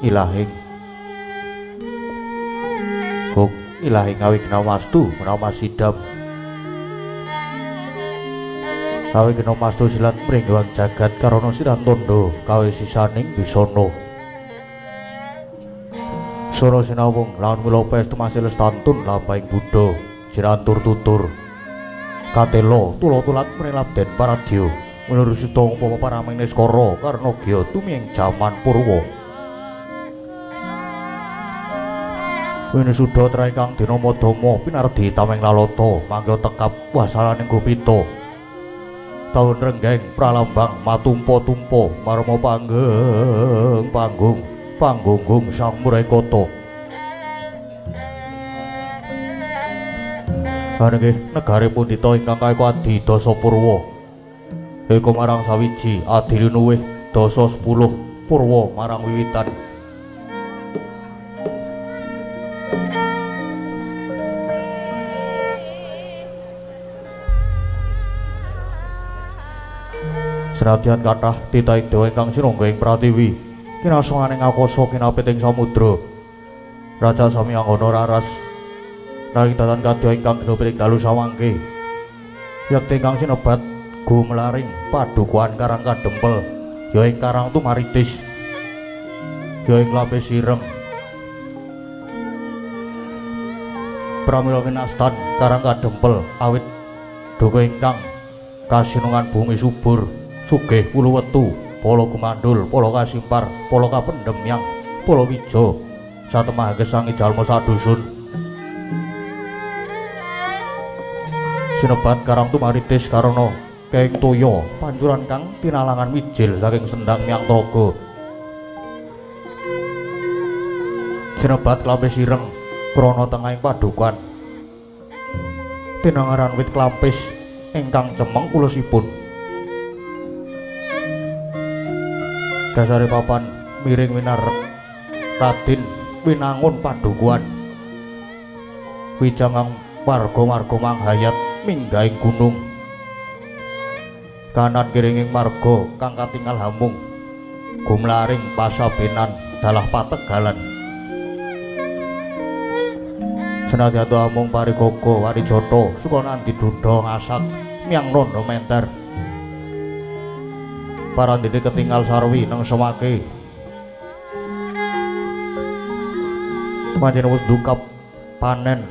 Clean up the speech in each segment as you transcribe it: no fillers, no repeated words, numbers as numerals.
ilahing Huk ilahing awik namastu namasidam awik namastu silat mringgwang jagat karana siran tondo kawe sisaning bisono Sora sinawung lawan mula pestu masih lestantun lampahing Buddha jirantur tutur katelo tulo-tulat mrelap den paradya menurut sutong papa paraming neskara karna gya tuming jaman purwa Wene suda trae kang dina madama pinardi tameng lalata mangga tekap wasalaning Gopita taun renggeng pralambang matumpa-tumpa marma panggeng panggung panggunggung sang murekata Nggih negari pundita ingkang kaekuadi dasa purwa iku marang sawiji adilunuwih dasa 10 purwa marang wiwitan Senadyan kathah titahing dewa ingkang sinungga ing pratiwi kinasonganing akasa kinapiting samudra Raja Samyanggana raras nanging datan kadya ingkang genupiting dalu samangke yekti ingkang sinebat gumlaring padukuhan karang kadempel ya ing karang tumaritis ya ing lapis ireng pramila winastan karang kadempel awit duka ingkang kasinungan bumi subur sugih uluwetu pala gumandul pala kasimpar pala kapendhem yang pala wija satemah gesangi jalma sadusun sinebat karang tumaritis karana keng toya pancuran kang tinalangan mijil saking sendang miang traga sinebat klampis ireng krana tengahing padukan tinangaran wit klampis ingkang cemeng kulusipun dasare papan miring winar Raden winangun padukuhan wijangang marga-marga manghayat minggahing gunung kanan kiringing marga kang katingal hamung gumlaring pasabenan dalah pategalan senadyan amung parigaga warijata sukanandi dudha ngasak miang rondo menter parandene ketinggal sarwi nang semake pancen wis dukap panen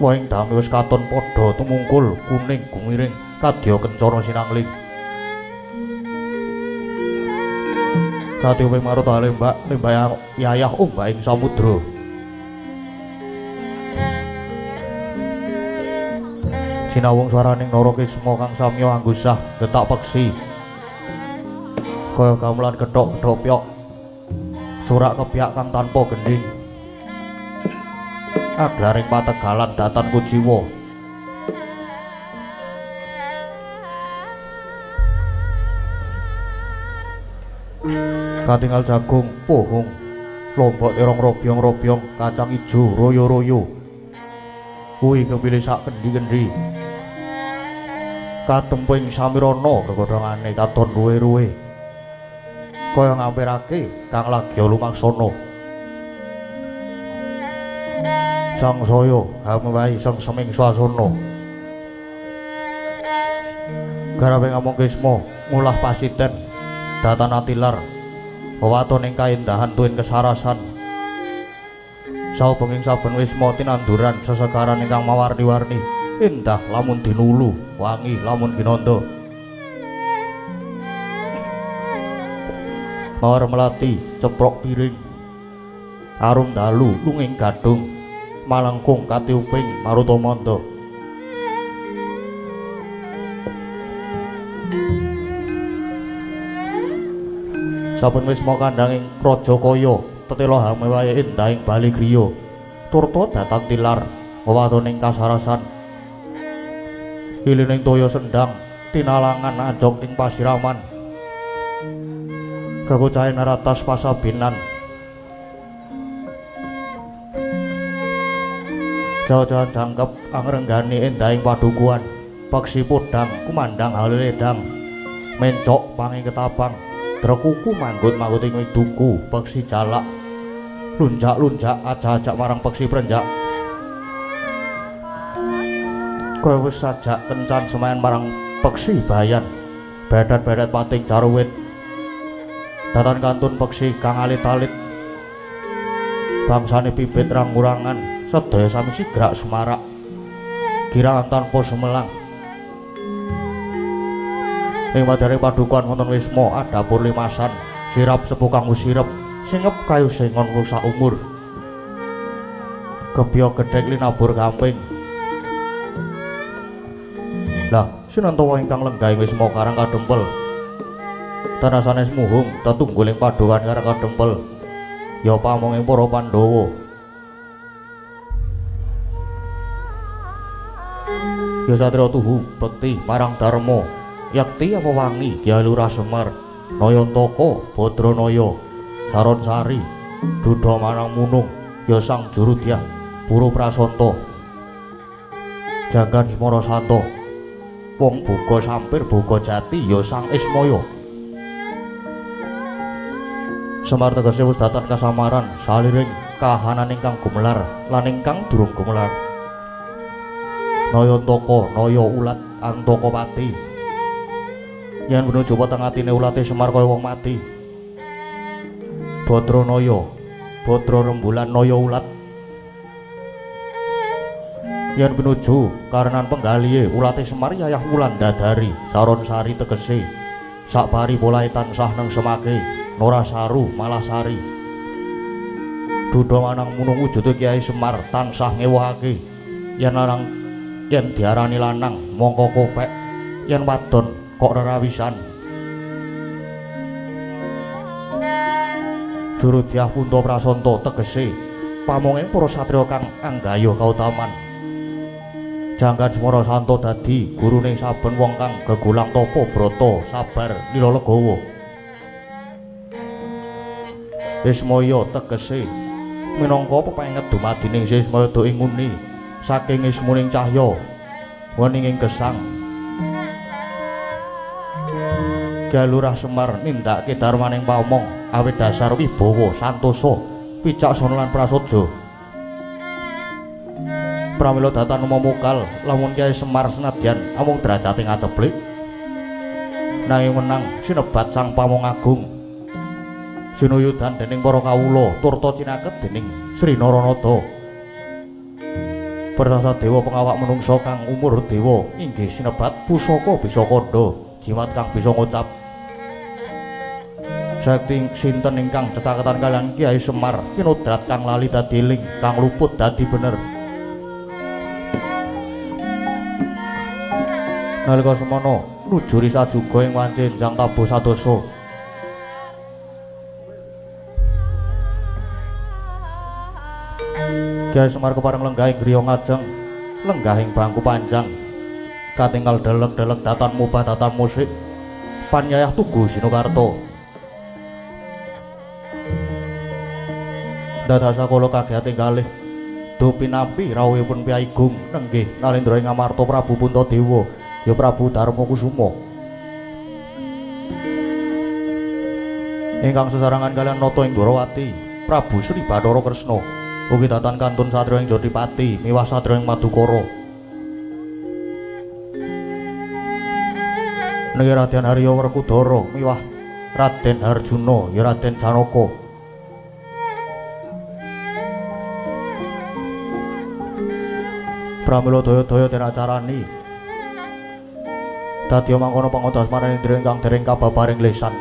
wahing dami wis katon padha tumungkul kuning gumiring kadya kencana sinangling katiuping maruta lembak yayah ombaking samudra sinawung swaraning Narakisma kang samya anggusah getak peksi kaya gamelan kethok-kethok pyok surak kepyak kang tanpa gending aglaring pategalan datan kujiwa katingal jagung pohong lombok terong robyong-robyong kacang ijo royo-royo kuwi kepilih sak kendi-kendi katemping samirana kegodhongane katon ruwe-ruwe kaya ngampirake kang lagi lumaksana sangsaya hamewahi sang seming swasana garaping amung kisma ngulah pasiten datan atilar wewaton ing kaendahan tuwin kesarasan saubenging saben wisma tinanduran sesegaran ingkang mawarni-warni indah lamun dinulu wangi lamun ginanda mawar melati ceprok piring arum dalu lunging gadung malengkung katiuping marutamanda saben wisma kandhanging raja kaya tetela hamewahi endahing bali griya turta datang tilar wewatoning kasarasan ilining toya sendang tinalangan ajog ing pasiraman kakucaing naratas pasabinan jauh-jauh jangkep angrenggani endahing padukuhan peksi podang kumandang haliledang mencok pangi ketapang drekuku manggut-manggut ing duku peksi jalak lunjak-lunjak ajak-ajak marang peksi prenjak. Kowe wis sajak kencan semayan marang peksi bayan. Bedet-bedet pating jarwit. Datan kantun peksi kang alit-alit. Bangsane pipit rang-urangan, sedaya sami sigrak semarak. Kirang tanpa sumelang. Ing madyaning padukan wonten wisma adapur limasan, sirap sepuh kang sirep, singep kayu sengon rusak umur. Gebya gedhek linabur gamping. Lah, sinantawa ingkang lenggah ing wisma karang kadempel. Tanasane muhung tetungguling padukan karang kadempel. Ya pamonging para Pandhawa. Ya satriya tuhu bekti marang Darma. Yakti apa wangi Kyai Lurah Semar, Nayantaka, Badranaya, Saronsari, Dudha marang Munung, ya sang Jurudyah, Pura Prasanta. Janggan Semara Santa. Wong buka sampir buka jati ya sang Ismaya. Semar tegese wis datan kasamaran saliring kahanan ingkang gumelar lan ingkang durung gumelar. Nayantaka naya ulat Antakapati. Yen menuju weteng atine ulate Semar kaya wong mati. Badranaya, Badra rembulan naya ulat. Yen menuju karenan penggalihe ulate Semar yayah wulan dadari Saronsari tegese sakpari polahe tansah neng semake Nora Saru malah sari. Dudha manang munung wujude Kyai Semar tansah ngewohake. Yen diarani lanang mongko kopek, yen wadon kok rerawisan. Jurudyah Punta Prasanta tegese pamonging para satriya kang anggaya kautaman. Janggan Semara Santa dadi gurune saben wong kang gegulang tapa brata sabar lila legawa. Ismaya tegese minangka pepenget dumadining Ismaya do inguni saking ismuning cahya weninging gesang. Kyai Lurah Semar nindakake darmaning pamong awit dasar wibawa santosa wicaksana lan prasaja. Pramila datan momokal lamun Kyai Semar senadyan amung derajate ngaceplik nanging menang sinebat sang pamong agung. Sinuyudan dening para kawula turta cinaket dening Sri Naranada. Persasa dewa pengawak menungsa kang umur dewa inggih sinebat pusaka bisa kandha jimat kang bisa ngucap. Sakti sinten ingkang cecaketan kalian Kyai Semar kinodrat kang lali dadi eling kang luput dadi bener. Nalika semana nujuri sajuga ing wancin jang tabuh sadosa. Kyai Semar kepareng lenggah ing griya ngajeng, lenggah ing bangku panjang. Katinggal delek-delek datan mubah datan musik. Panyayah Tugu Sinokarta. Dadasa kula kagiyating kalih. Do pinampi rawuhipun Piyai Gung nenggih Nalendra ing Amarta Prabu Puntadewa, ya Prabu Darma Kusuma. Ingkang sesarangan kalian nata ing Dwarawati, Prabu Sri Bathara Kresna. Ugi datan kantun satriya ing Jodipati miwah satriya ing Madukara. Niki Raden Arya Werkudara miwah Raden Harjuna ya Raden Janaka. Pramila daya-daya dinacarani. Dadi mangkono pangontos marang indra ingkang dereng kababaring lesan.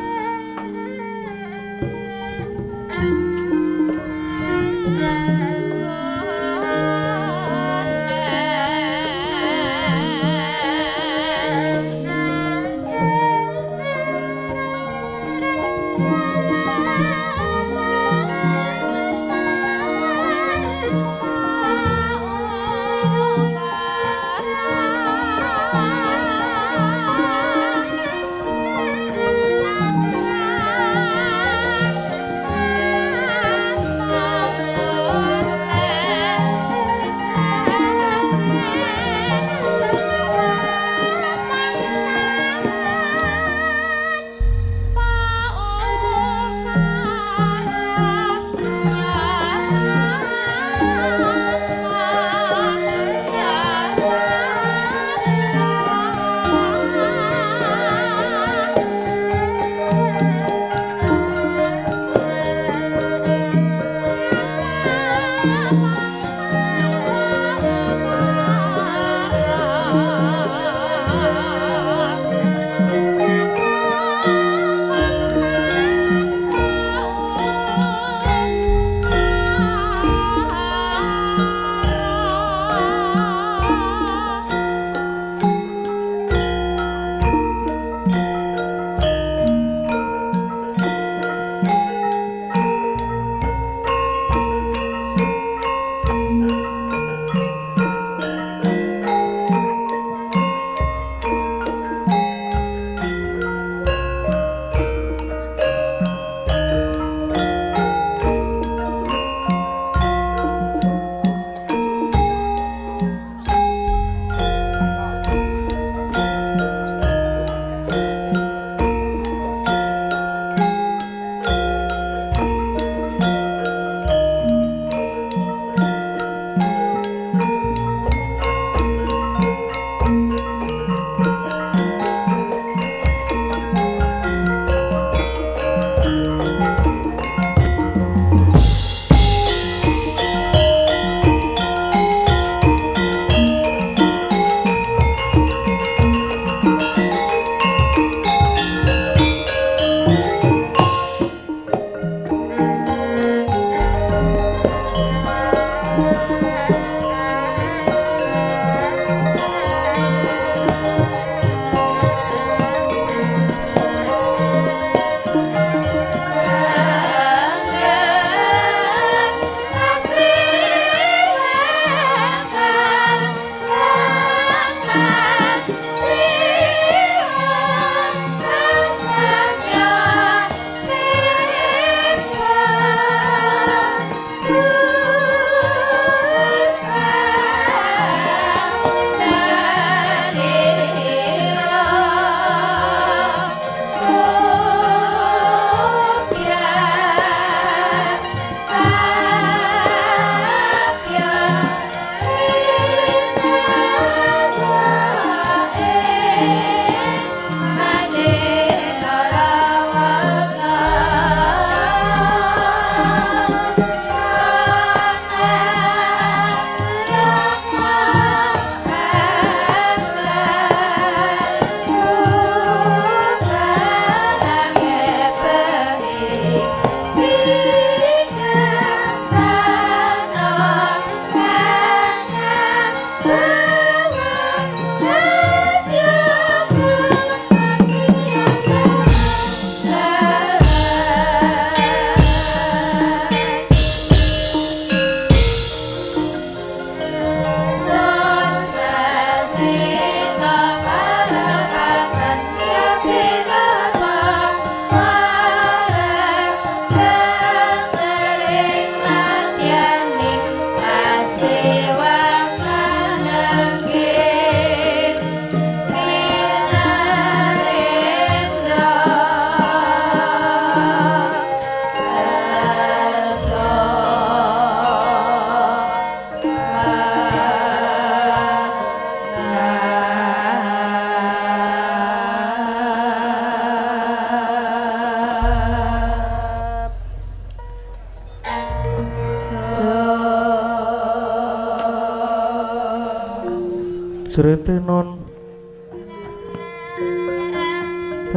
Jretinon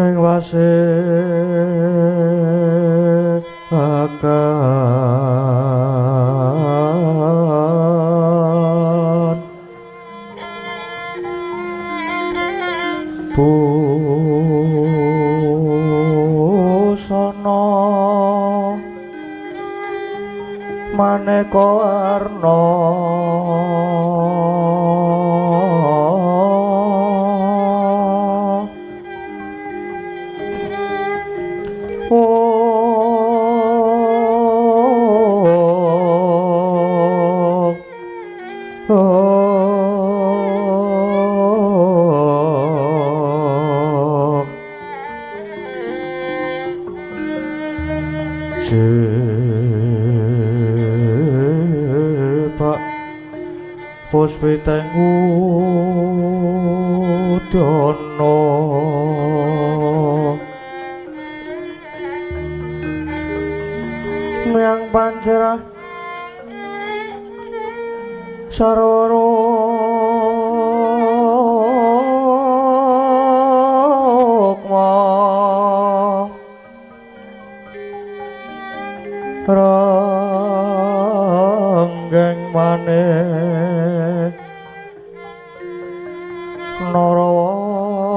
ing wase akan busana maneka warna Puspiteng udana miang pancerah sarwara ranggeng maneh Narawata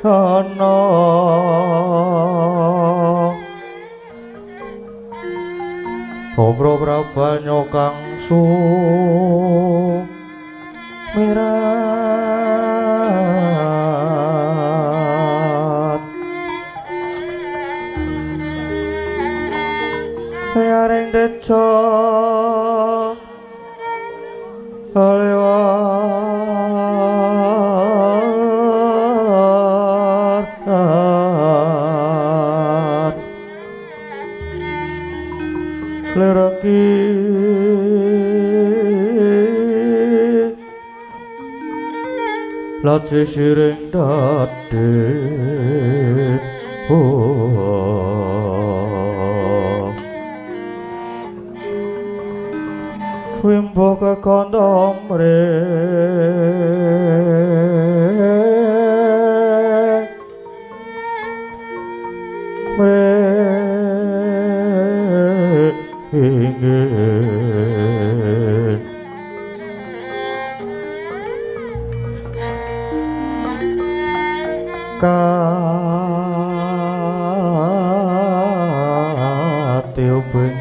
ana Obro Prabanyo kang sumirat yaring deca lewat leraki lat sisiring dadet wimbo kekondom ingin katiuping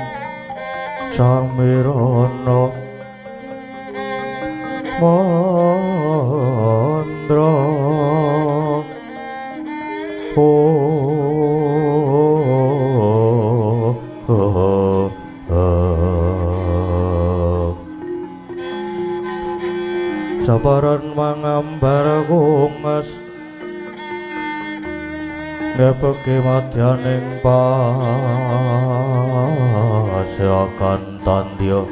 samirana mandra sabaran mangambar kungas ngepeke madyaning paseakan tandya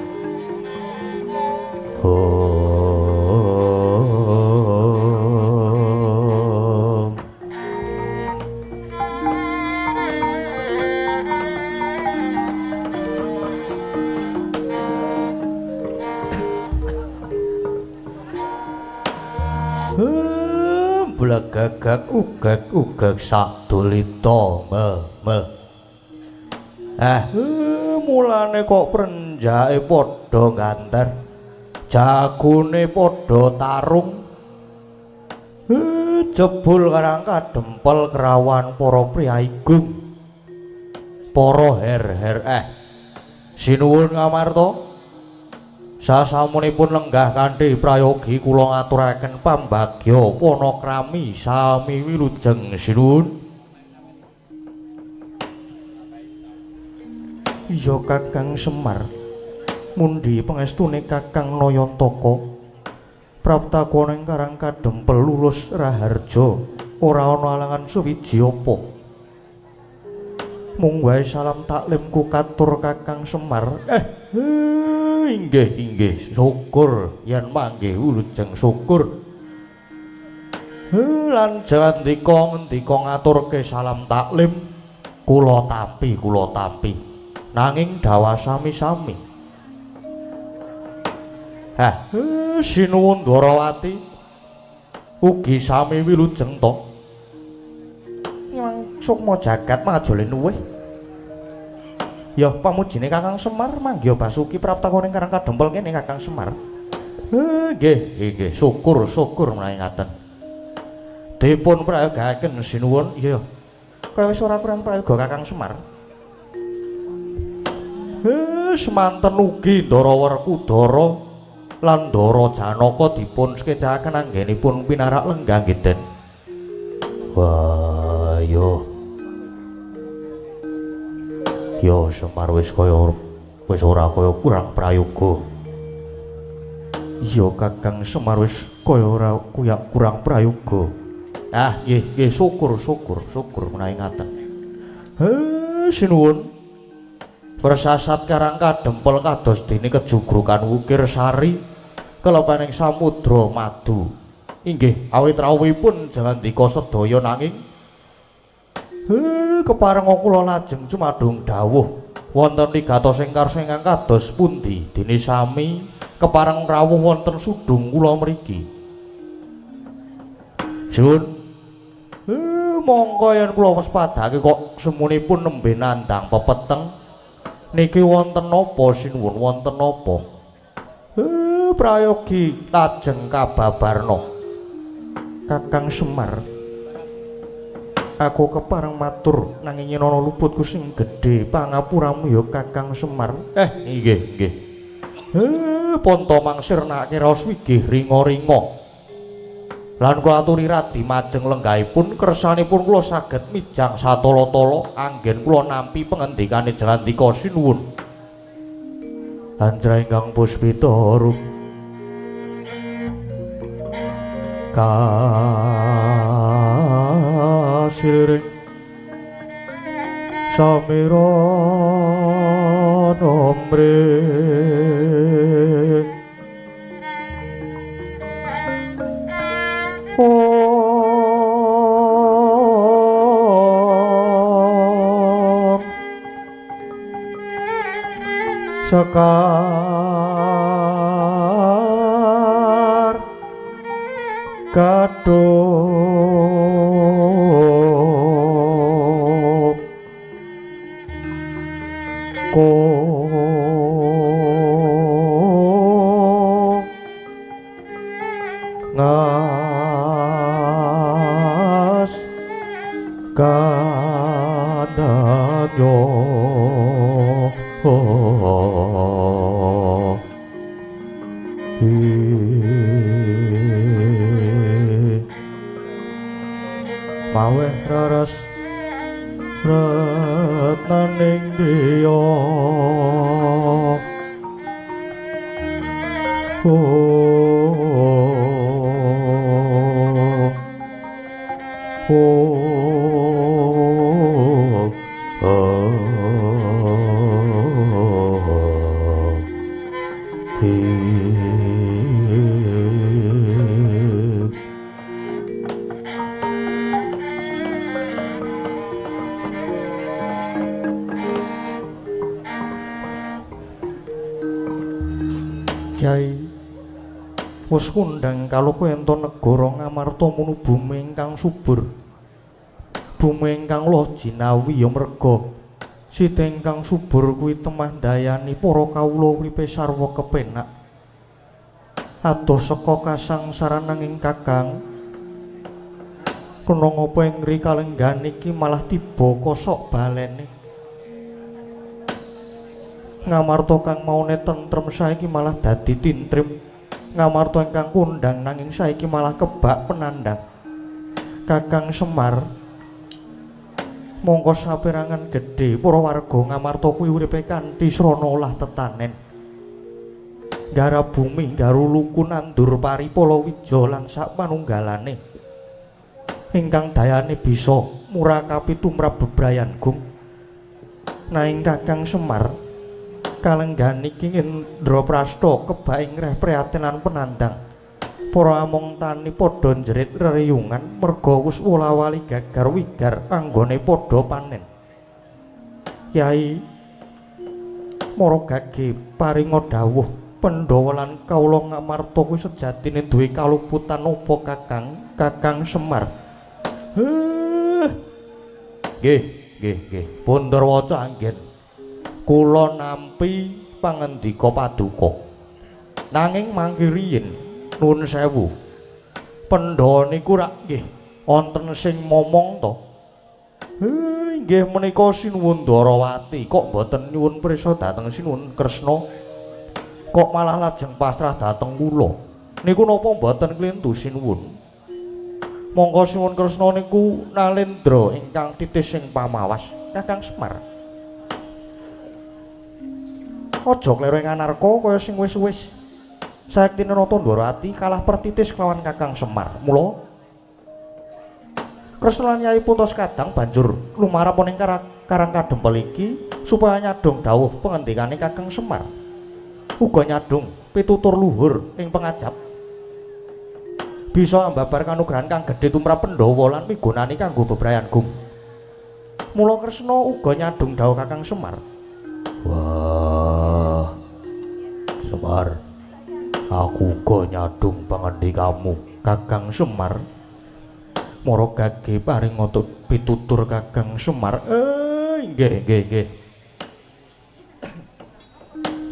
blegagak ugag sadulita mulane kok prenjake padha ganter jagone padha tarung jebul karang kadempel kerawan para priyagung para her-her sinuwun ngamarta sasamunipun lenggah kanthi prayogi kula ngaturaken pambagya panakrami sami wilujeng sinuwun. Iya Kakang Semar, mundi pangestune Kakang Nayantaka praptakoning karang kadempel lulus raharja ora ana alangan suwiji apa. Mung wae salam taklimku katur Kakang Semar. Inggih syukur yen mangke wilujeng syukur. Lan ngendika ngaturke salam taklim kula tampi nanging dawa sami-sami. Sinuwun Dwarawati ugi sami wilujeng to. Nyang sukma jagat majole nuwih. Ya pamujine Kakang Semar manggiya Basuki praptakoning Karang Kadempel kene Kakang Semar. Nggih, syukur menawi ngaten. Dipun prayogaken sinuwun, iya. Kaya wis ora kurang prayoga Kakang Semar. Semanten ugi Ndara Werkudara lan Ndara Janaka dipun skecahaken anggenipun pinarak lenggang ngeden. Wah, yo Semar wis ora kaya kurang prayoga. Iya Kakang Semar wis kaya ora kurang prayoga. Nggih syukur menawi ngaten. Sinuwun Persasat Karang Kadempel kados dene kejugrukan Wukir Sari kelepaning samudra madu. Inggih awit rawuhipun jangandika sedaya nanging kepareng kula lajeng cumadung dawuh wonten wigatos ingkang kados pundi dene sami kepareng rawuh wonten sudung kula mriki. Sun mongko yen kula waspadake kok semunipun nembe nandhang pepeteng niki wonten napa sinuwun wonten napa? Prayogi lajeng kababarna Kakang Semar. Aku kepareng matur nanging yen ana luputku sing gedhe pangapuramu ya Kakang Semar. Nggih. Ponto mangsir nake raos wigih ringa-ringa. Lan kula aturi radi majeng lenggahipun kersanipun kula saged mijang satala-tala anggen kula nampi pengendikane Jangandika sinuwun. Anjra ingkang puspita rup kasiring samira nomre Sekar kaduk ngas kadanyo maweh raras retnaning dia Kyai wis kundang kaloka ento negara Ngamarta munu bumi ingkang subur, bumi ingkang loh jinawi ya merga sita ingkang subur kuwi temah dayani para kawula uripe sarwa kepenak adoh saka kasangsaran nanging Kakang kena ngapa ing ngri kalenggan iki malah tiba kosok balene. Ngamarta kang maune tentrem saiki malah dadi tintrim. Ngamarta ingkang kondang nanging saiki malah kebak penandang. Kakang Semar mongko saperangan gedhe para warga Ngamarta kuwi uripe kanthi srana olah tetanen. Garap bumi, garuluku nandur pari palawija lan sak manunggalane. Ingkang dayane bisa murakapi tumrap bebrayan gung. Nanging Kakang Semar kalenggan iki Indra Prasta kebaing reh priatinan penandang. Para among tani padha njerit reriyungan merga wis wola-wali gagar wigar anggone padha panen. Kyai Maragage paringa dawuh Pandhawa lan kawula Ngamarta kuwi sejatine duwe kaluputan apa Kakang Semar. Nggih. Pundarwaca anggen. Kula nampi pangandika paduka. Nanging mangke riyin nuwun sewu. Pandhawa niku rak nggih wonten sing momong to. Nggih menika Sinuwun Darawati kok mboten nyuwun prisa dhateng Sinuwun Kresna. Kok malah lajeng pasrah dhateng kula. Niku napa mboten klintu Sinuwun? Monggo Sinuwun Kresna niku nalendra ingkang titis sing pamawas Kakang Semar. Aja kleru ing anarka kaya sing wis-wis. Sayektine Nata Ndarawati kalah pertitis kelawan Kakang Semar. Mula Kresna Nyai Puntos Kadang banjur lumarap ning Karang Kadempel iki supaya nyadong dawuh pengendikane Kakang Semar. Uga nyadong pitutur luhur ing pangajap. Bisa ambabar kanugrahan kang gedhe tumrap Pandhawa lan migunani kanggo bebrayan Gung. Mula Kresna uga nyadong dawuh Kakang Semar. Wah, Semar, aku uga nyadong pangendikamu Kakang Semar. Maragage paring pitutur Kakang Semar. Nggih.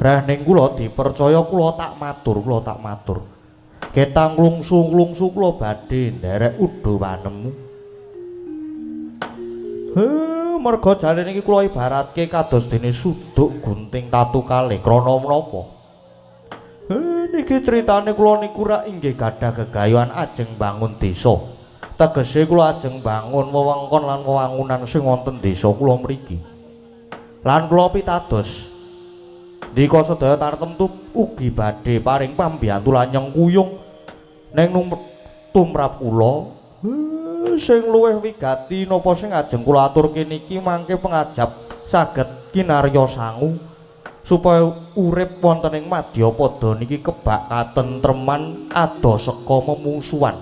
Rahning kula dipercaya kula tak matur. Ketang lungsu kula badhe nderek udo panemu. Merga jane niki kula ibaratke kados dene suduk gunting tatu kalih krana menapa? Niki critane kula niku rak inggih gadah gegayuhan ajeng bangun desa. Tegese kula ajeng bangun wewengkon lan wewangunan sing wonten desa kula mriki. Lan kula pitados dika sedaya tartemtu ugi badhe paring pambiyantu lan nyengkuyung ning tumrap kula sing luwih wigati napa sing ajeng kula aturke niki mangke pengajap saged kinarya sangu supaya urip wonten ing Madyapada niki kebak katentreman ada seka memungsuhan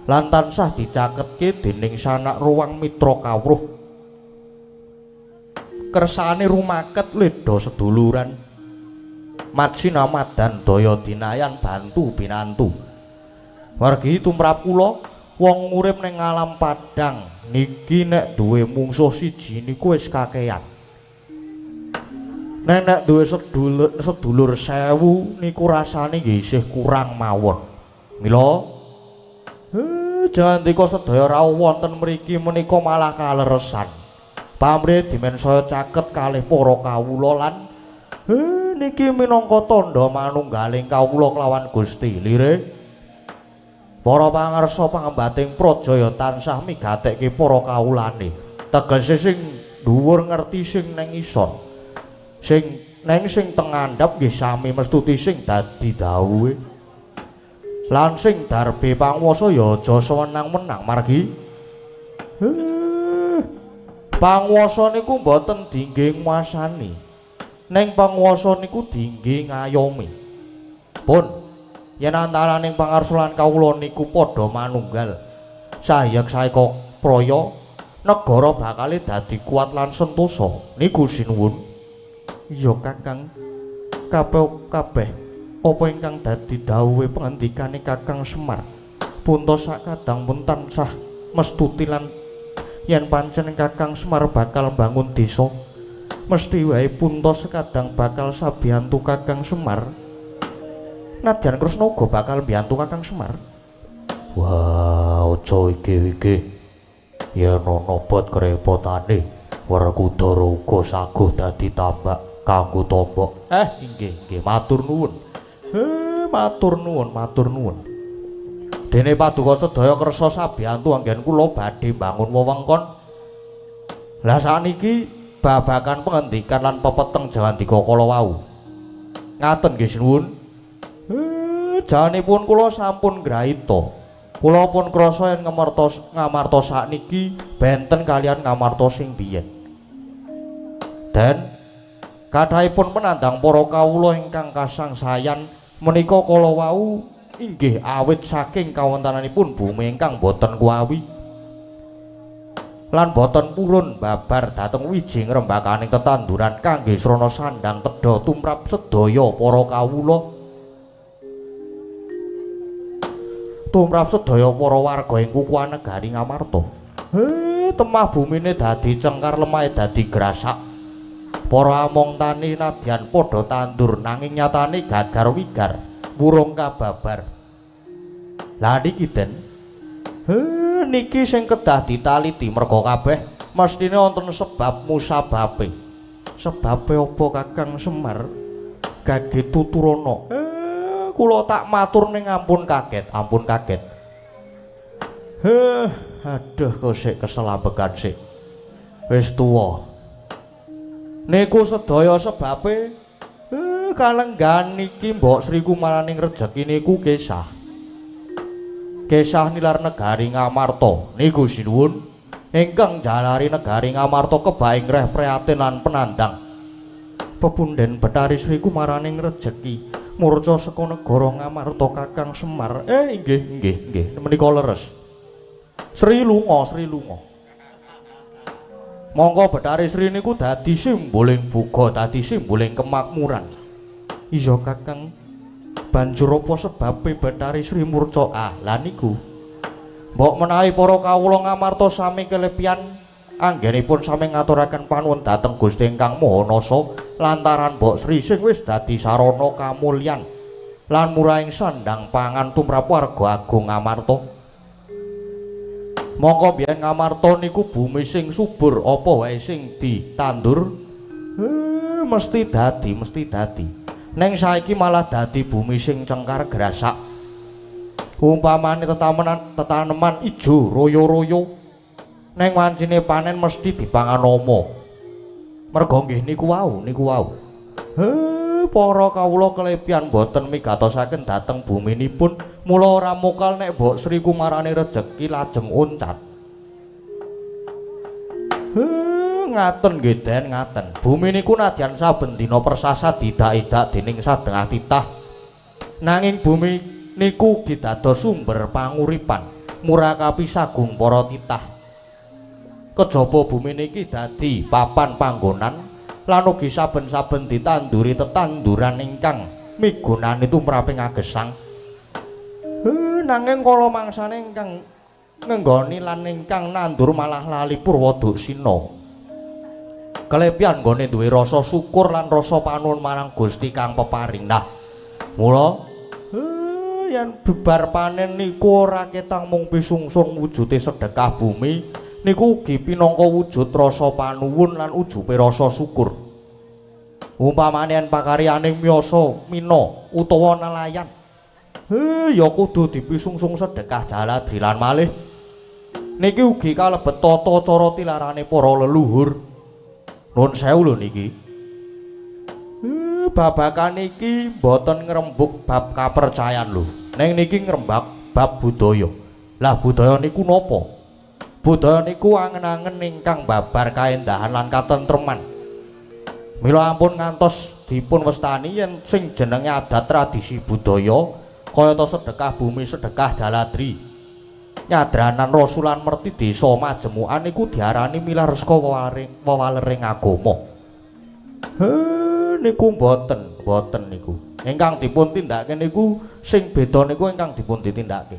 lan tansah dicaketke dening sanak ruang mitra kawruh kersane rumaket leda seduluran Matsinamadhan daya dinayan bantu binantu. Margi tumrap kula wong urip ning alam padang niki nek duwe mungsuh siji niku wis kakehan. Nek duwe sedulur 1000 niku rasane nggih isih kurang mawon. Mila jandika sedaya rawuh wonten mriki menika malah kaleresan. Pamrih dimen saya caket kalih para kawula lan niki minangka tandha manunggaling kawula kelawan Gusti lire para pangarsa pangembating prajaya tansah migatekke para kawulane tegese sing dhuwur ngerti sing neng isor sing neng sing tengandhap nggih sami mestuti sing dadi dawuhe lan sing darbe panguwasa ya aja sewenang-wenang margi panguwasa niku mboten dinggih nguasani neng panguwasa niku dinggih ngayomi. Pun yen antaraning pangarsa lan kawula niku padha manunggal sayek saeka praya negara bakal dadi kuat lan sentosa niku sinuwun. Iya Kakang, kabeh apa ingkang dadi dawuhe pengendikane Kakang Semar puntos sakadang pun tansah mestuti lan yen pancen Kakang Semar bakal bangun desa mesti wae puntos sekadang bakal sabiyantu Kakang Semar. Nadyan Kresna uga bakal mbiyantu Kakang Semar. Wah, aja iki. Yen ana bot krepotane, Werkudara uga saguh dadi tambak kanggo tombok. Nggih, matur nuwun. Matur nuwun. Dene paduka sedaya kersa sabiyantu anggen kula badhe bangun wewengkon. Lah sakniki babakan pengendikan lan pepeteng Jawandika kala wau. Ngaten nggih sinuwun. Janipun kula sampun grahita. Kula pun krasa yen ngamarta sakniki benten kalian ngamarta sing biyen. Dan Kathahipun penandang para kawula ingkang kasangsayan menika kala wau inggih awit saking kawontenanipun bumi ingkang boten kuwawi lan boten purun babar dhateng wiji ngrembakaning tetanduran kangge srana sandang tedha tumrap sedaya para kawula tumrap sedaya para warga ing kukuhan negari Ngamarta. Temah bumine dadi cengkar lemahe dadi grasak. Para among tani nadyan padha tandur nanging nyatane gagar wigar wurung kababar. Lah niki Den, niki sing kedah ditaliti merga kabeh mestine wonten sebab musababe. Sebabe apa Kakang Semar? Gage tuturana. Kula tak matur ning ampun kaget, ampun kaget. Aduh kok sik keselambekan sik. Wis tuwa. Niku sedaya sebabe kalenggan niki Mbok Sri Kumaraning rejeki niku kesah. Kesah nilar negari Ngamarta niku sinuwun ingkang jalari negari Ngamarta kebaing reh prihatin lan penandang. Pepunden Bathari Sri Kumaraning rejeki murca saka negara Ngamarta Kakang Semar. Nggih menika leres. Sri lunga, Sri lunga. Monggo Bathari Sri niku dadi simboling buga, dadi simboling kemakmuran. Iya Kakang. Banjur apa sebabe Bathari Sri murca? Lah niku. Mbok menawi para kawula Ngamarta sami kelepian anggenipun sami ngaturaken panuwun dhateng Gusti ingkang Maha Nasa lantaran Mbok Sri sing wis dadi sarana kamulyan lan murahing sandang pangan tumrap warga agung Ngamarta. Mongko biyen Ngamarta niku bumi sing subur apa wae sing ditandur mesti dadi. Neng saiki malah dadi bumi sing cengkar grasak. Umpamane tetaneman ijo royo-royo neng wancine panen mesti dipangan ama. Merga nggih niku wau. Para kawula kelepian boten migatosaken dhateng buminipun, mula ora mokal nek Mbok Sri Kumaraning rejeki lajeng uncat. Ngaten nggih Den, ngaten. Bumi niku nadyan saben dina persasat didak-idak dening sadengah titah. Nanging bumi niku ugi dados sumber panguripan, murakapi sagung para titah. Kejaba bumi niki dadi papan panggonan lan ugi saben-saben ditanduri tetanduran ingkang migunani tumraping agesang. Nanging kala mangsane ingkang nenggoni lan ingkang nandur malah lali Purwoduksina. Kelepian nggone duwe rasa syukur lan rasa panuwun marang Gusti kang peparing. Nah, mula yen bebar panen niku ora ketang mung pisungsung wujude sedekah bumi, niku ugi pinangka wujud rasa panuwun lan ujupe rasa syukur. Umpamane yen pakaryaning miyasa mina utawa nelayan, ya kudu dipisungsung sedekah jaladri lan malih niki ugi kalebet tata cara tilarane para leluhur. Nuwun sewu lho niki. Babakan iki mboten ngrembug bab kapercayan lho. Ning niki ngrembak bab budaya. Lah budaya niku napa? Budaya niku angen-angen ingkang babar kaendahan lan katentreman. Mila ampun ngantos dipun westani yen sing jenenge adat tradisi budaya kayata sedekah bumi, sedekah jaladri, nyadranan rasulan merti desa majemukan niku diarani milar saka wewalering agama. Niku mboten niku. Ingkang dipun tindakake niku sing beda niku ingkang dipun ditindakake.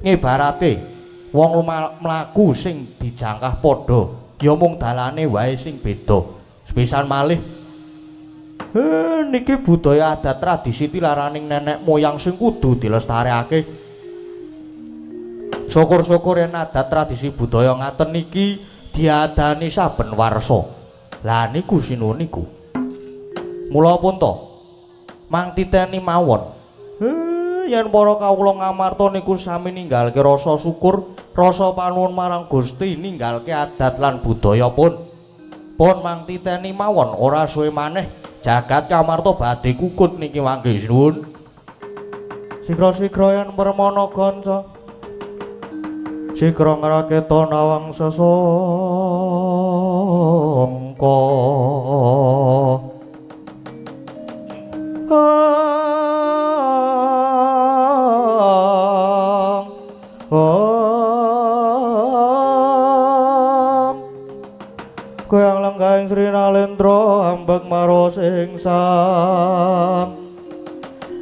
Ngibarate wong mlaku sing dijangkah padha ya mung dalane wae sing beda. Sepisan malih niki budaya adat tradisi tilaraning nenek moyang sing kudu dilestarekake. Syukur-syukur yen adat tradisi budaya ngaten niki diadani saben warsa. Lah niku sinuwun niku. Mula pun to mang titeni mawon. Yen para kawula Ngamarta niku sami ninggalke rasa syukur, rasa panuwun marang Gusti, ninggalke adat lan budaya pun mang titeni mawon. Ora suwe maneh jagat Ngamarta badhe kukut niki mangke sinuwun. Sigra-sigra yen permana kanca, sigra ngraketa nawang sesangka. maro sing sam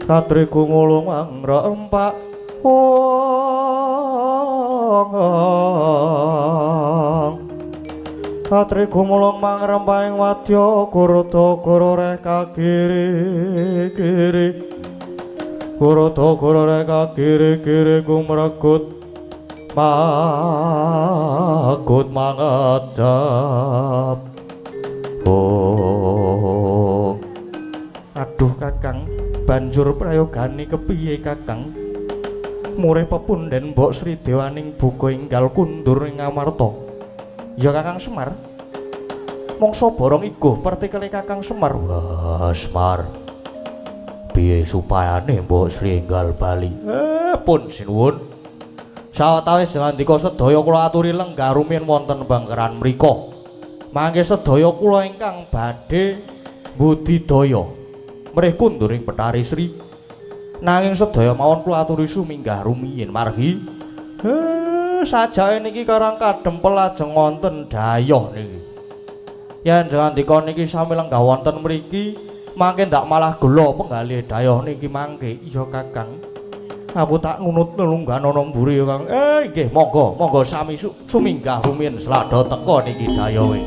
katri gumulung angrempak katri gumulung mangrempahing wadya kurta kuroreh kakiri-kiri kurta kuroreh kakiri-kiri gumregut makut mangajab. Oh aduh kakang banjur prayogane kepiye kakang murih pepunden Mbok Sri Dewaning buka enggal kundur ing Ngamarta. Ya Kakang Semar mongso borong iguh pertikele Kakang Semar. Wah Semar piye supayane Mbok Sri enggal bali? Pun sinuwun sawetawis ngandika sedaya kula aturi lenggah rumiyin wonten bangkeran mrika. Mangke sedaya kula ingkang badhe budidaya mrih kunduring Betari Sri nanging sedaya mawon kula aturi suminggah rumiyin margi sajake niki karang kadempel lajeng wonten dayoh niki. Yen ngandika niki sami lenggah wonten mriki mangke ndak malah gelo penggalih dayoh niki mangke. Iya Kakang. Aku tak nunut nelunggan ana mburi ya Kang. Nggih monggo sami suminggah rumiyin slada teka niki dayohe.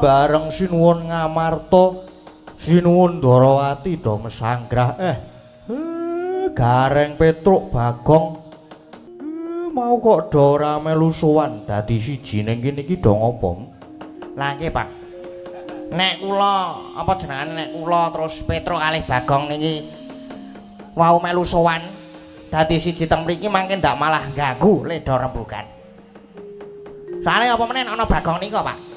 Bareng sinuwun Ngamarta sinuwun Darawati do mesanggrah Gareng Petruk Bagong mau kok do ora melu sowan dadi siji ning kene iki do ngopo? Lah nggih Pak, nek kula apa jenengane nek kula terus Petruk kalih Bagong niki wau melu sowan dadi siji teng mriki mangke ndak malah ganggu leda rembugan. Soale apa meneh ana Bagong nika Pak.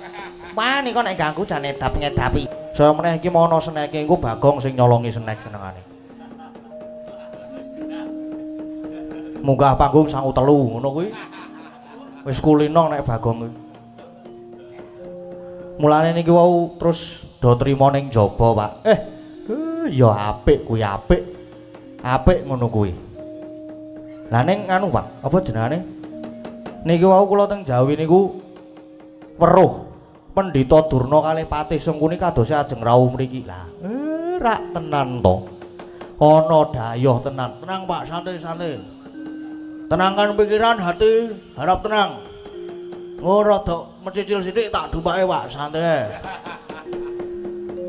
Wah nika nek ganggu jan edap-ngedapi. Saya meneh iki mau ana seneke engko Bagong sing nyolongi senek senengane. Munggah panggung sangu telu ngono kuwi. Wis kulino nek Bagong kuwi. Mulane niki wau terus do trima ning jaba, Pak. Ya apik kuwi apik. Apik ngono kuwi. Lah ning anu, Pak, apa jenengane? Niki wau kula teng Jawi niku weruh Pendhita Durna kalih Patih Sengkuni kados ajeng rawuh mriki. Lah, rak tenan to. Ana dayoh tenan. Tenang Pak, santai-santai. Tenangkan pikiran, hati, harap tenang. Rada mencicil sithik tak dumake Pak, santai.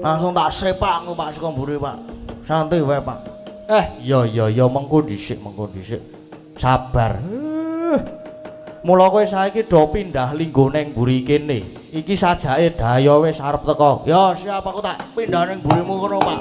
Langsung tak sepak engko Pak Sikomburi Pak. Santai wae Pak. Iya mengko dhisik. Sabar. Mula kowe saiki do pindah linggo ning mburi kene. Iki sajake daya wis arep teko. Ya siap aku tak pindah ning mburimu kono Pak.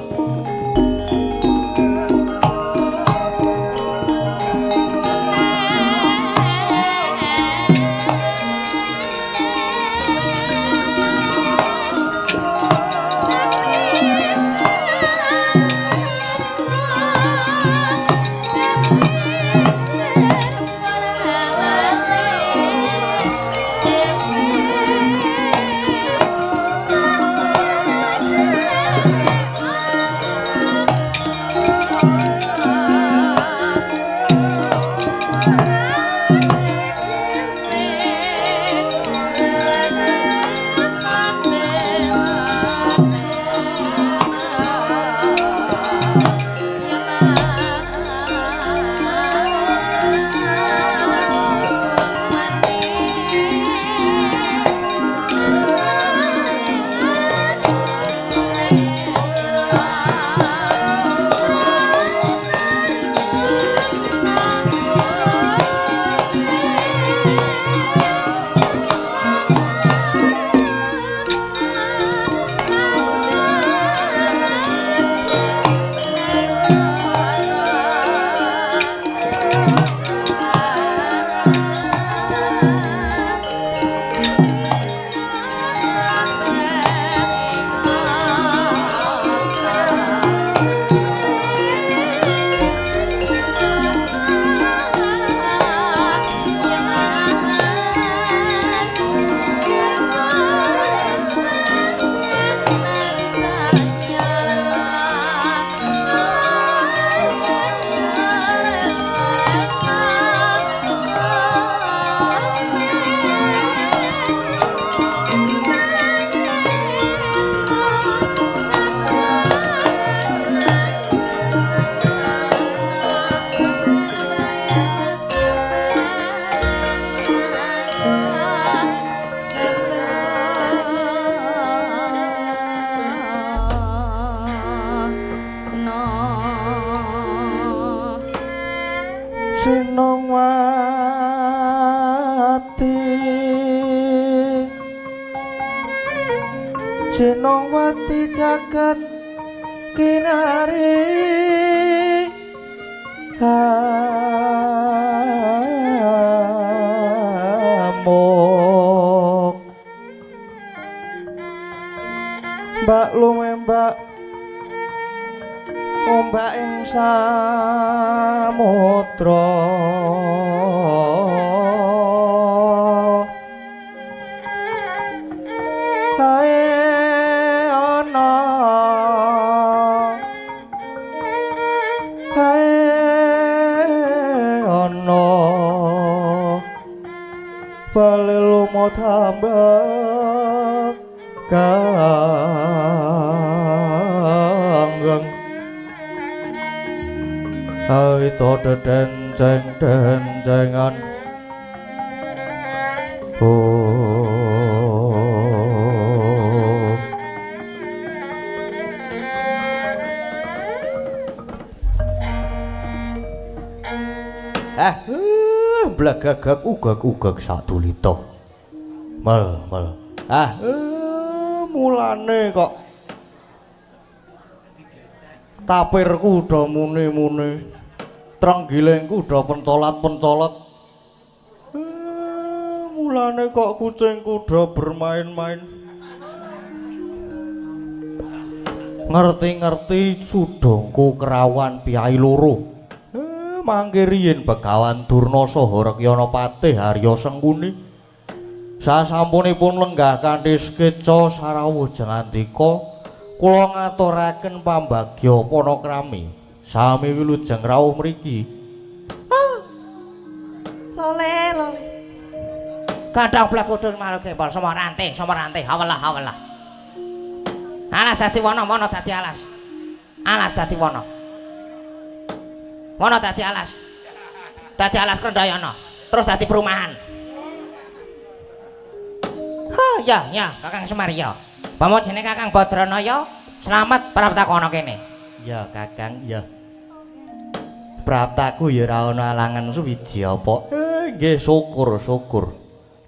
Senowati jagat kinari hamok mbak lumembak ombak ing samudra Balelo tambah kanggeng Aito denceng-dencengan blagagag ugag-ugag satulita mel mulane kok tapirku udah muni-muni trenggilengku udah pencolat-pencolat mulane kok kucingku udah bermain-main ngerti-ngerti sudongku kerawan piyai loro mangke riyin Begawan Durna saha Rekyana Patih Harya Sengkuni sasampunipun lenggah kanthi skeca sarawuh jengandika kula ngaturaken pambagya panakrami sami wilujeng rawuh mriki Lole Gandang blak kudul malu gembol sama ranting, hawalah. Alas dadi wono dadi alas. Alas dadi wono. Wono dadi alas. Dadi alas Krendayana. Terus dadi perumahan. Oh ya, Kakang Semar ya. Pamojene Kakang Badranaya slamet praptakono kene. Ya Kakang, ya. Praptaku ya ora ana alangan suwiji apa. Nggih syukur.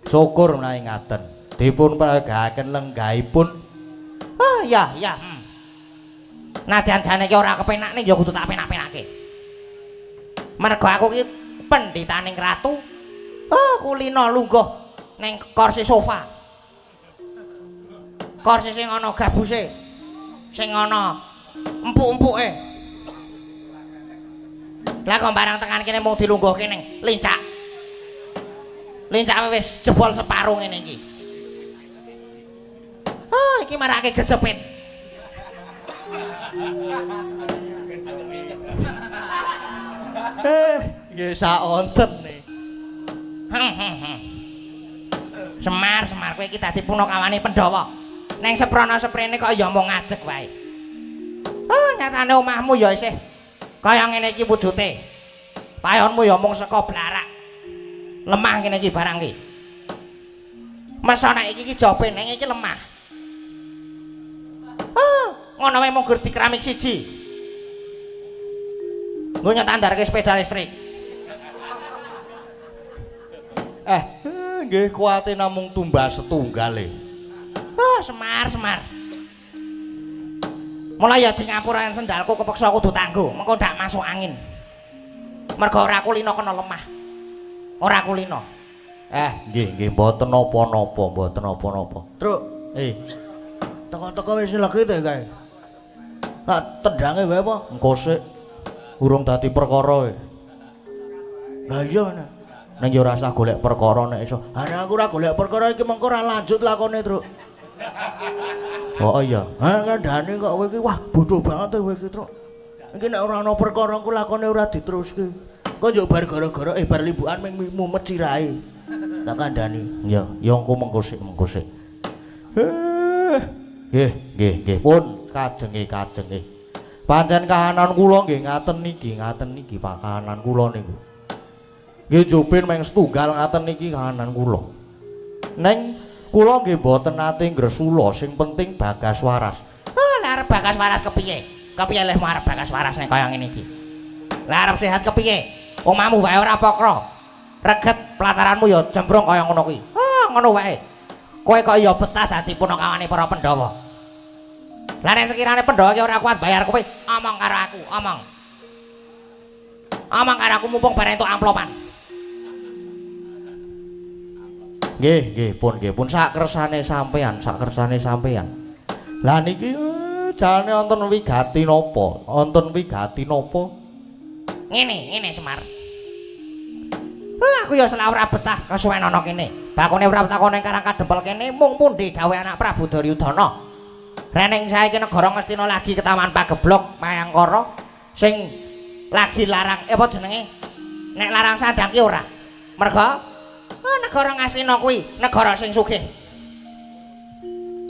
Syukur menawi ngaten. Dipun pregakaken lenggahipun. Oh ya. Nadyan jane iki ora kepenak ning ya kudu tak penak-penake. Mergo aku ki pendhitaning ratu. Oh, kulino lungguh ning kursi sofa. Kursi sing ana gabuse. Sing ana empuk-empuke. Lah kok barang tekan kene mung dilungguhke ning lincak. Lincake wis jebol separuh ngene iki. Oh, iki marake gejepit. Nggih sak wonten nih. Semar kowe iki dadi punakawane Pandhawa. Neng seprana-seprene kok ya mung ngajek wae. Oh, nyatane omahmu ya isih kaya ngene iki wujute. Payonmu ya mung saka blarak. Lemah kene iki barang iki. Mesana iki jope neng iki lemah. Oh, ngono wae mung gur di keramik siji. Nggo nyetandarke sepeda listrik. Nggih kuwate namung tumbas setunggal e. Oh, Semar. Mulai ya di ngapuraken sendalku kepeksa kudu tanggo, mengko ndak masuk angin. Mergo ora kulino kena lemah. Ora kulino. Nggih mboten napa-napa. Truk, teko-teko wis legi to kae. Lah tendange wae apa? Engko sik urung dadi perkara e. Lah iya ana. Ning ya ora usah golek perkara nek iso. Ana aku ora golek perkara iki mengko ora lanjut lakone, Truk. Oh iya. Kandhane kok kowe iki wah bodoh banget kowe iki, Truk. Iki nek ora ana perkara ku lakone ora diteruske. Kok yo bar gara-gara bar limbukan ming mumet sirahe. Tak kandhani. Ya engko mengko sik. Nggih pun kajeng. Pancen kahanan kula nggih ngaten niki Pak kahanan kula niku. Nggih jupin meng setunggal ngaten niki kahanan kula. Neng kula nggih mboten nate ngresula, sing penting Bagas waras. Lah arep Bagas waras kepiye? Kepiye leh arep Bagas waras nek kaya ngene iki? Lah arep sehat kepiye? Omahmu wae ora pokro. Reget pelataranmu ya jembrong kaya ngono kuwi. Ngono wae. Kowe kok ya betah dadi punakawane para Pandhawa. Lah nek sekirane Pandhawa ki ora kuat bayar kowe, omong karo aku, omong. Omong karo aku mumpung bareng entuk amplopan. Nggih pun sak kersane sampean. Lah niki jane wonten wigati napa? Ngene Semar. Aku ya selawur ora betah kesuwen ana kene. Bakone praptakone karang kadempel kene mung pundi gawe anak Prabu Duryudana. Reneng saiki negara Ngastina lagi ketaman pageblok Mayangkara sing lagi larang apa jenenge? Nek larang sandang ki ora. Merga negara Ngastina kuwi negara sing sugih.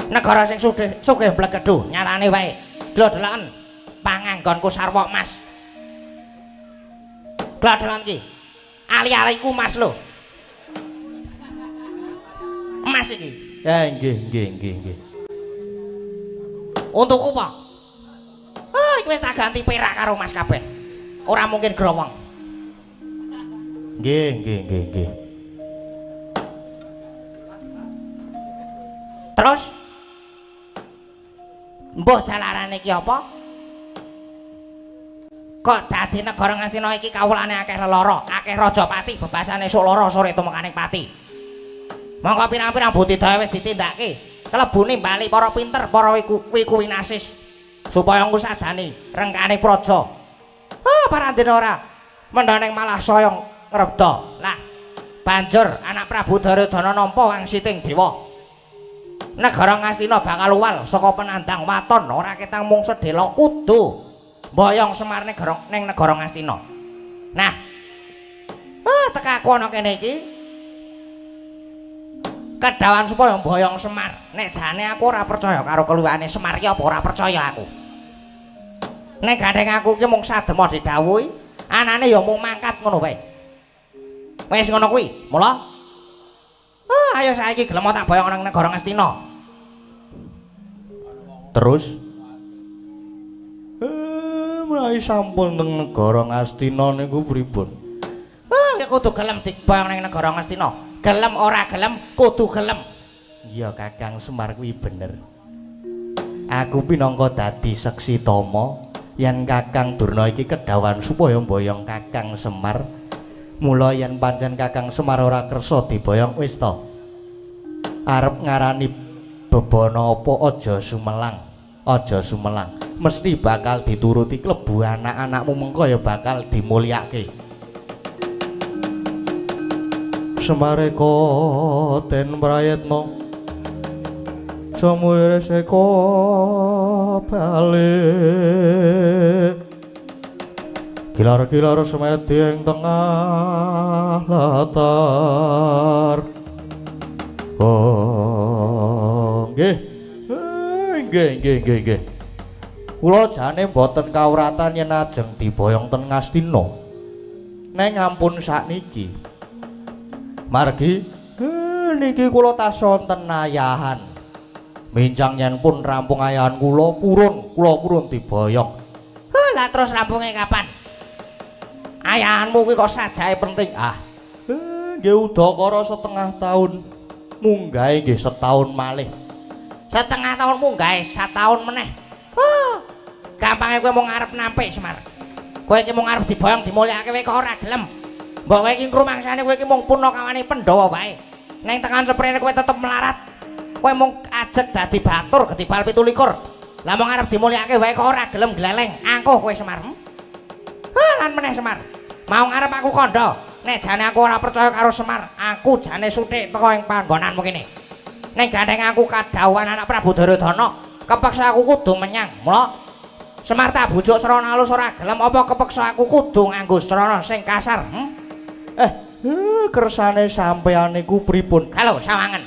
Negara sing sugih blegedu nyatane wae. Glodelaken panganggonku sarwa emas. Glodelaken ki ali-aliku emas lho. Emas iki. Nggih. Untukku apa? Iki wis tak ganti perak karo emas kabeh. Ora mungkin growong. Nggih. Terus mbah jalarane iki apa? Kok dadi negara Ngastina iki kawulane akeh lelara, akeh rajapati bebasane sok lara sore tumekaning pati. Monggo pirang-pirang budidaya wis ditindakake. Kelebune bali para pinter, para wikuwinasis supaya ngusadani rengkane praja. Parandene ora mendhaneng malah soyong ngrebda. Lah banjur anak Prabu Duryudana nampa wangsiting dewa. Negara Ngastina bakal uwal saka penandang waton ora ketang mung sedhela kudu mboyong Semar ning negara Ngastina. Nah, tekaku ana kene iki Kedawan supaya mboyong Semar. Nek jane aku ora percaya karo keluwane Semar ki apa ora percaya aku. Nek gandeng aku ki mung sademo didhawuhi, anane ya mung mangkat ngono wae. Wis ngono kuwi, mula. Ayo saiki gelem tak boyong nang negara Ngastina. Terus mulai sampun teng negara Ngastina niku pripun? Ya kudu gelem diboyong nang negara Ngastina. Gelem ora gelem kudu gelem. Iya Kakang Semar kuwi bener. Aku pinangka dadi seksi tama yen Kakang Durna iki kedawan supaya mboyong Kakang Semar. Mula yen pancen Kakang Semar ora kersa diboyong wis to. Arep ngarani bebana apa aja sumelang. Aja sumelang. Mesti bakal dituruti klebu anak-anakmu mengko ya bakal dimulyake. Semareko ten prayetno samulire seko bali kilar-kilar semedi ing tengah latar. Oh nggih nggih kula jane mboten kawratan yen ajeng diboyong ten Ngastina neng ampun sakniki margi niki kula tasih wonten ayahan minjang yen pun rampung ayahan kula purun diboyong. Lah terus rampunge kapan? Ayahanmu kuwi kok sajae penting. Nggih udakara setengah tahun munggahe nggih setahun malih. Setengah tahun munggahe sataun meneh. Gampange kowe mung arep nampik Semar. Kowe iki mung arep diboyong dimulyakake kowe kok ora gelem. Mbok kowe iki ngrumangsane kowe iki mung punakawane Pandhawa wae. Neng tekan seprene kowe tetep melarat. Kowe mung ajeg dadi batur ketibal 17. Lah mung arep dimulyakake wae kok ora gelem gleleng. Angkuh kowe Semar. Lan meneh Semar. Mau ngarep aku kandha. Nek jane aku ora percaya karo Semar, aku jane suthik teko ing panggonanmu kene. Nek gandeng aku kadhawuhan anak Prabu Duryudana, kepeksa aku kudu menyang. Mula Semar tak bujuk srana alus ora gelem apa kepeksa aku kudu nganggo srana sing kasar. Kersane sampeyan niku pripun? Halo sawangen.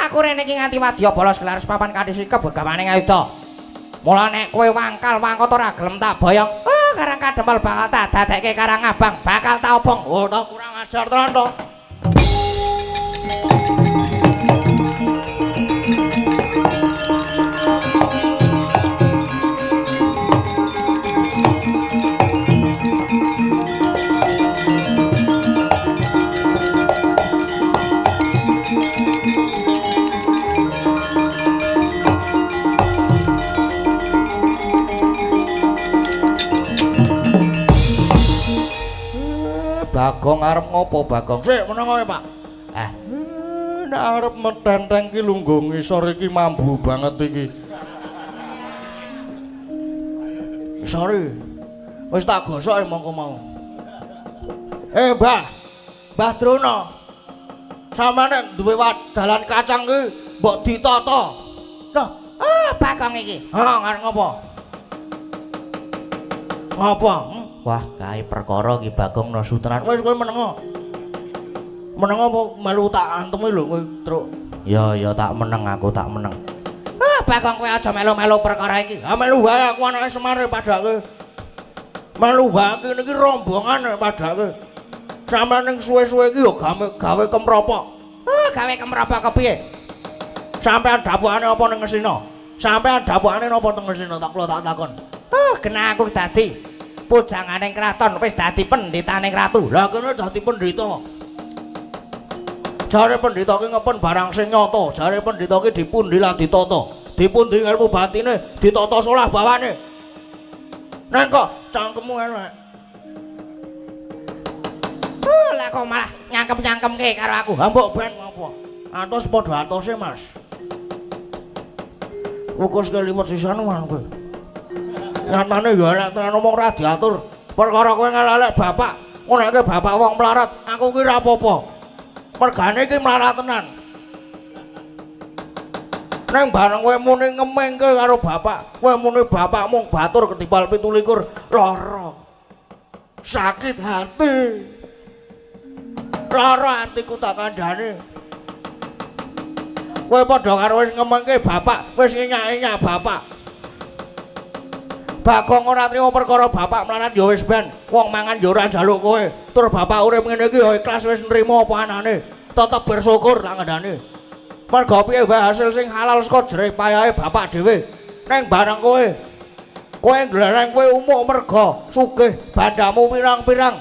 Aku rene iki nganti wadya bolos gelar papan kanthi sikep begawane ngayuda. Mula nek kowe wangkal wangkot ora gelem tak boyong, karang kadempel bakal tak dadekke karang abang, bakal tak obong. Oh, tak kurang ajar tenan to. Bagong arep ngopo Bagong? Sik menengo ya, Pak. Nek arep metenteng ki lungguh ngisor iki mambu banget iki. Sorry. Wis tak gosok mongko mau. Mbah. Mbah Drona. Sampeyan duwe dalan kacang ki mbok ditata. Nah, Bagong iki. ngarep ngopo? Ngopo? Wah, kae perkara ki Bagong nesu tenan. Wis kowe menengo. Menengo apa melu tak antemi lho kowe, Truk. Ya tak meneng aku tak meneng. Bagong kowe aja melu-melu perkara iki. Melu wae aku anake Semar padake. Melu wae niki rombongan padake. Sampeyan ning suwe-suwe iki yo gawe kemropok. Gawe kemropok kepiye? Sampeyan dapukane apa ning Ngastina? Sampeyan dapukane napa teng Ngastina tak kula tak takon. Kena aku dadi pujanganing kraton wis dadi pendhitaning ratu. Lah kene dadi pendhita. Jare pendhita ki ngepun barang sing nyata, jare pendhita ki dipundi lan ditata. Dipundi ilmu batine, ditata solah bawane. Neng kok cangkemmu elek. Lah kok malah nyangkem-nyangkemke karo aku. Lah mbok ben ngopo? Atos padha atose, Mas. Ukus ke limut sisan man kowe. Nyatane ya elek tenan omong ra diatur. Perkara kowe ngelelek bapak, ngonoke bapak wong melarat, aku ki ra apa-apa. Mergane iki melarat tenan. Neng bareng kowe muni ngemengke karo bapak, kowe muni bapak mung batur ketimbal 17 lara. Sakit hati. Lara artiku tak kandhane. Kowe padha karo wis ngemengke bapak, wis ngenyak-enyak bapak. Bagong ora trimo perkara bapak mlarat ya wis ben. Wong mangan ya ora njaluk kowe. Tur bapak urip ngene iki ya ikhlas wis nrimo apa anane. Tetep bersyukur tak ngandani. Mergo piye wae hasil sing halal saka jerih payahe bapak dhewe. Neng bareng kowe. Kowe nglarang kowe umuk mergo sugih bandamu pirang-pirang.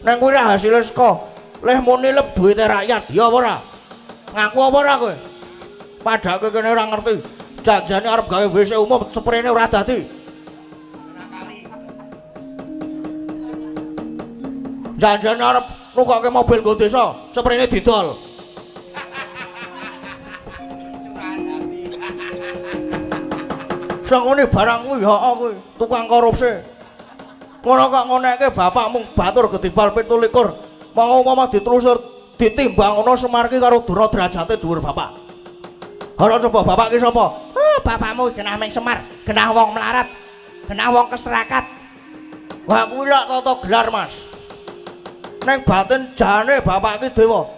Neng kuwi hasil saka leh muni leb duwite rakyat ya apa ora? Ngaku apa ora kowe? Padahal kene ora ngerti. Janjane arep gawe WC umum sprene ora dadi. Janjane arep nukokke mobil nggo desa, sprene didol. Sangone barang kuwi ya kuwi, tukang korupsi. Ngono kok ngoneke bapakmu batur gedibal 17. Mau umpama ditelusur ditimbang ngono Semar ki karo Dura derajate dhuwur bapak. Ora coba bapak ki sapa? Bapakmu genah ming Semar, genah wong melarat, genah wong keserakat. Lah kuwi lak tata gelar, Mas. Neng batin jane bapak ki dewa.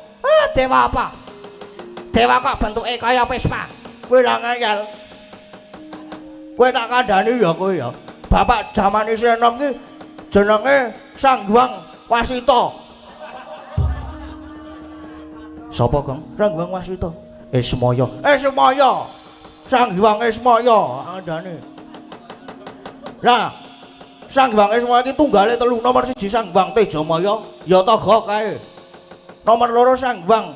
Dewa apa? Dewa kok bentuke kaya Vespa. Kowe lah ngayal. Kowe tak kandhani ya kowe ya. Bapak jaman isih enom ki jenenge Sang Hyang Wasita. Sapa, Kang? Sang Hyang Wasita. Ismaya. Ismaya. Sang Hyang Ismaya kandhani. Lah Sang Hyang Ismaya iki tunggale 3, nomor 1 Sang Hyang Tejamaya, ya Taga kae. Nomor 2 Sang Hyang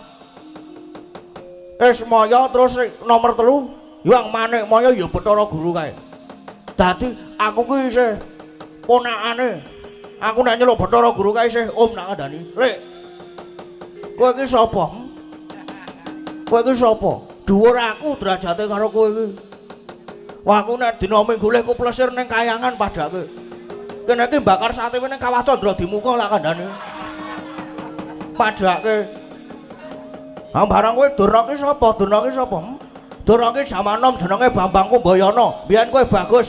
Ismaya, terus nomor 3 Hyang Manikmaya ya Bathara Guru kae. Dadi aku ki isih ponakane. Aku nek nyeluk Bathara Guru kae isih om nak kandhani. Lek kowe iki sapa? Kowe iki sapa? Dhuwur aku derajate karo kowe iki. Wah aku nek dina Minggu leh ku plesir ning kayangan padake. Kene iki bakar sate ning Kawah Candra dimuka lak kandhane. Padake. Ah barang kowe Durna ki sapa? Durna ki sapa? Durna ki jaman nom jenenge Bambang Kumbayana. Biyen kowe bagus.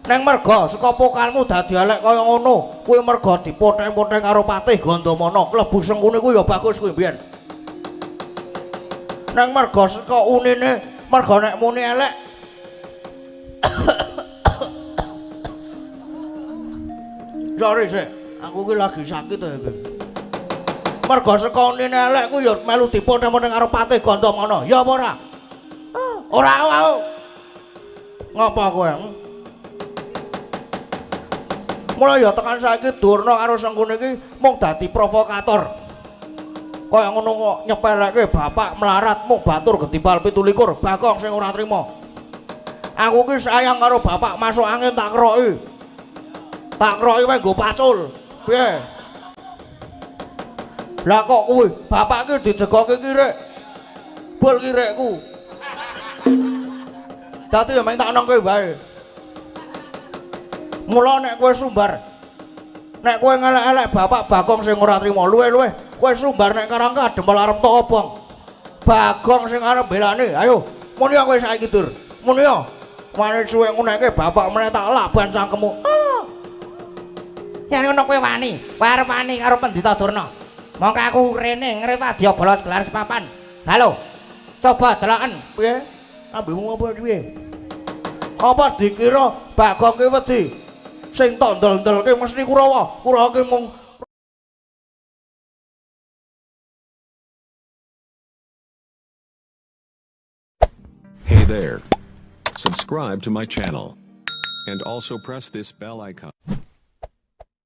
Neng merga saka pokalmu dadi elek kaya ngono. Kuwi merga dipoteng-poteng karo Patih Gandamana. Klebu sengkune kuwi ya bagus kuwi biyen. Neng merga saka unine, merga nek muni elek. Sorry sih, aku ki lagi sakit ya. Merga saka unine elek kuwi ya melu dipoteng-poteng karo Patih Gandamana. Ya apa ora? Ora wae. Ngapa kowe? Mulai ya tekan saiki Durna karo Sengkune iki mung dadi provokator. Kaya ngono kok nyepelekke bapak melarat mung batur gedibal 17, Bagong sing ora trima. Aku ki sayang karo bapak masuk angin tak kroki. Tak kroki wae nggo pacul. Piye? Lah kok kuwi bapak ki dijegoke kirek. Bol kirekku. Dadi ya mung tak nengke wae. Mula nek kowe sumbar, nek kowe ngelek-elek bapak Bagong sing ora trima luwe-luwe, kowe sumbar nek karang kadempel arep tok obong. Bagong sing arep belane, ayo muni kowe saiki Dur. Muni yo. Wani suwe nguneke bapak meneh tak laban cangkemmu. Yen ngono kowe wani, arep wani karo Pendhita Durna. Mongko aku rene ngretadya bolos gelar sepapan. Halo. Coba deloken. Piye? Ambemu apa piye? Apa dikira Bagong ki wedi? Sing tok ndel-ndelke mesti Kurawa. Kurawa ki mung Hey there. Subscribe to my channel. And also press this bell icon.